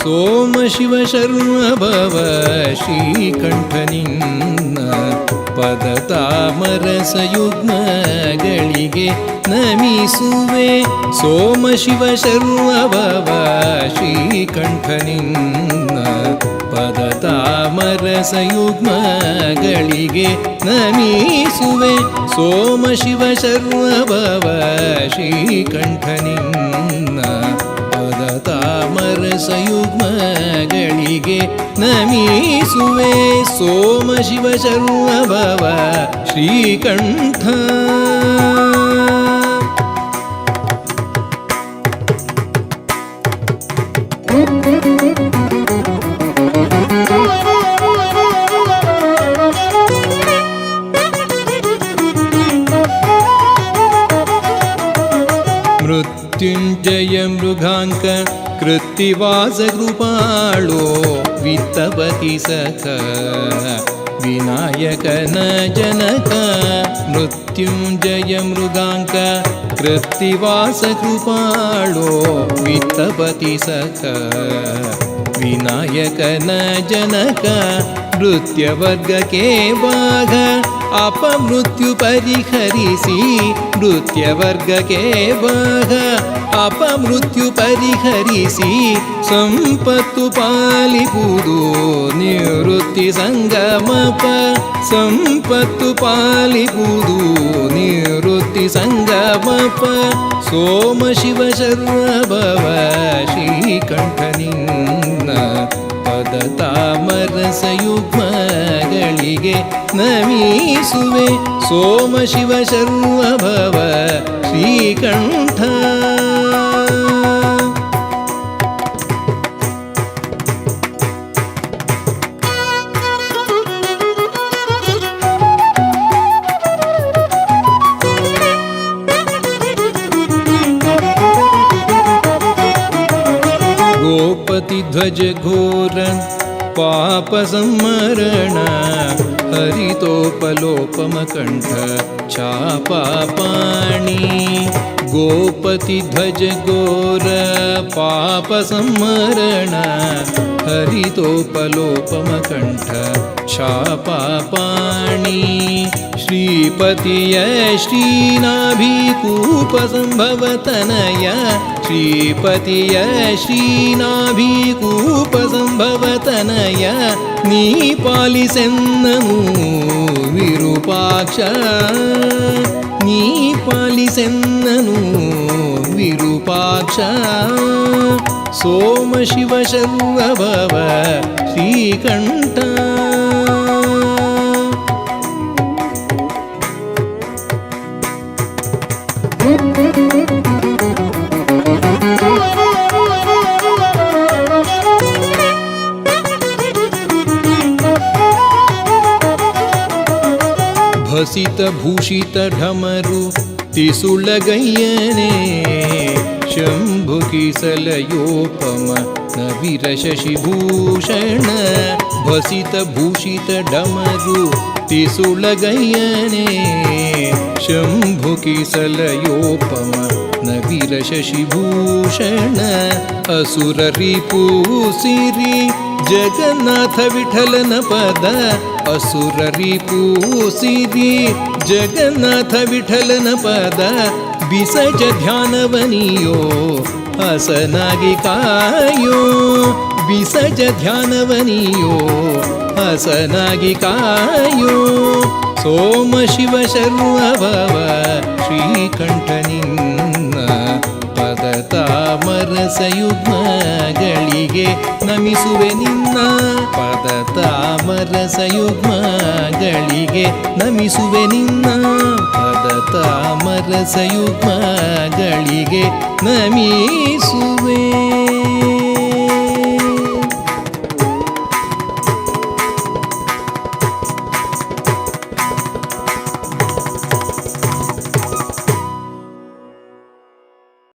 ಸೋಮ ಶಿವ ಶರ್ಮ ಭವ ಶ್ರೀಕಂಠನಿನ್ನ ಪದ ತಾಮರಸ ಯುಗ್ಮಗಳಿಗೆ ನಮಿಸುವೆ. ಸೋಮ ಶಿವ ಶರ್ಮ ಭವ ಶ್ರೀಕಂಠನಿನ್ನ ಪದ ತಾಮರಸ ಯುಗ್ಮಗಳಿಗೆ ನಮಿಸುವೆ. ಸೋಮ ಶಿವ ಶರ್ಮ ಭವ ಶ್ರೀಕಂಠನಿನ್ನ ಪದ ತಾಮರಸ ಯುಗ್ಮಗಳಿಗೆ ನಮಿಸುವೆ. ಸೋಮ ಶಿವ ಶರ್ಮ ಭವ ಶ್ರೀಕಂಠ. ಮೃತ್ಯುಂಜಯ ಮೃಗಾಂಕ ಕೃತ್ತಿವಾಸ ಕೃಪಾಳೋ ವಿತ್ತಪತಿ ಸಖ ವಿನಾಯಕನ ಜನಕ. ಮೃತ್ಯುಂಜಯ ಮೃಗಾಂಕ ಕೃತ್ತಿವಾಸ ಕೃಪಾಳೋ ವಿತ್ತಪತಿ ಸಖ ವಿನಾಯಕನ ಜನಕ. ನೃತ್ಯವರ್ಗಕ್ಕೆ ಭಾಗ ಅಪಮೃತ್ಯು ಪರಿಹರಿಸಿ. ನೃತ್ಯವರ್ಗಕ್ಕೆ ಭಾಗ ಅಪಮೃತ್ಯು ಪರಿಹರಿಸಿ. ಸಂಪತ್ತು ಪಾಲಿಪುದು ನಿವೃತ್ತಿ ಸಂಗಮಪ. ಸಂಪತ್ತು ಪಾಲಿಪುದು ನಿವೃತ್ತಿ ಸಂಗಮಪ. ಸೋಮ ಶಿವ ಶರ್ಮ ಭವ ಶ್ರೀಕಂಠನಿನ್ನ ಪದ ತಾಮರಸ ಯುಗ್ಮಗಳಿಗೆ ನಮಿಸುವೆ. ಸೋಮ ಶಿವ ಶರ್ಮ ಭವ ಶ್ರೀಕಂಠ. गोपति ध्वज घोर पाप संमरण हरितोपलोपम कंठ छापापाणि. गोपति ध्वज घोर पाप संमरण हरितोपलोपम कंठ छापापाणि. श्रीपतिय श्रीनाभिकूप संभव तनय. श्रीपतिय श्रीनाभिकूप संभव तनय. ನೀ ಪಾಲಿಸೆನ್ನನು ವಿರೂಪಾಕ್ಷ. ನೀ ಪಾಲಿಸೆನ್ನನು ವಿರೂಪಾಕ್ಷ. ಸೋಮ ಶಿವ ಶರ್ಮ ಭವ ಶ್ರೀಕಂಠ. ಭಸಿತ ಭೂಷಿತ ಢಮರು ತಿಸುಳಗಯ್ಯನೇ. ಶಂಭು ಕಿಸಲಯೋಪಮ ನವಿರ ಶಶಿಭೂಷಣ. ಭಸಿತ ಭೂಷಿತ ಢಮರು ತಿಸುಳಗಯ್ಯನೇ. ಶಂಭು ಕಿಸಲಯೋಪಮ ನವಿರ ಶಶಿಭೂಷಣ. ಅಸುರ ರಿಪು ಸಿರಿ ಜಗನ್ನಾಥ ವಿಠಲನ ಪದ. ಅಸುರ ರಿಪು ಸಿರಿ ಜಗನ್ನಾಥ ವಿಠಲನ ಪದ. ಬಿಸಜ ಧ್ಯಾನವನಿಯೋ ಹಸನಾಗಿ ಕಾಯೋ. ಬಿಸಜ ಧ್ಯಾನವನಿಯೋ ಹಸನಾಗಿ ಕಾಯೋ. ಸೋಮ ಶಿವ ಶರ್ಮ ಭವ ಶ್ರೀಕಂಠನಿನ್ನ ಪದ ತಾಮರಸ ಯುಗ್ಮಗಳಿಗೆ ನಮಿಸುವೆ ನಿನ್ನ. ಪದ ತಾಮರಸ ಯುಗ್ಮಗಳಿಗೆ ನಮಿಸುವೆ ನಿನ್ನ. ಪದ ತಾಮರಸ ಯುಗ್ಮಗಳಿಗೆ ನಮಿಸುವೆ.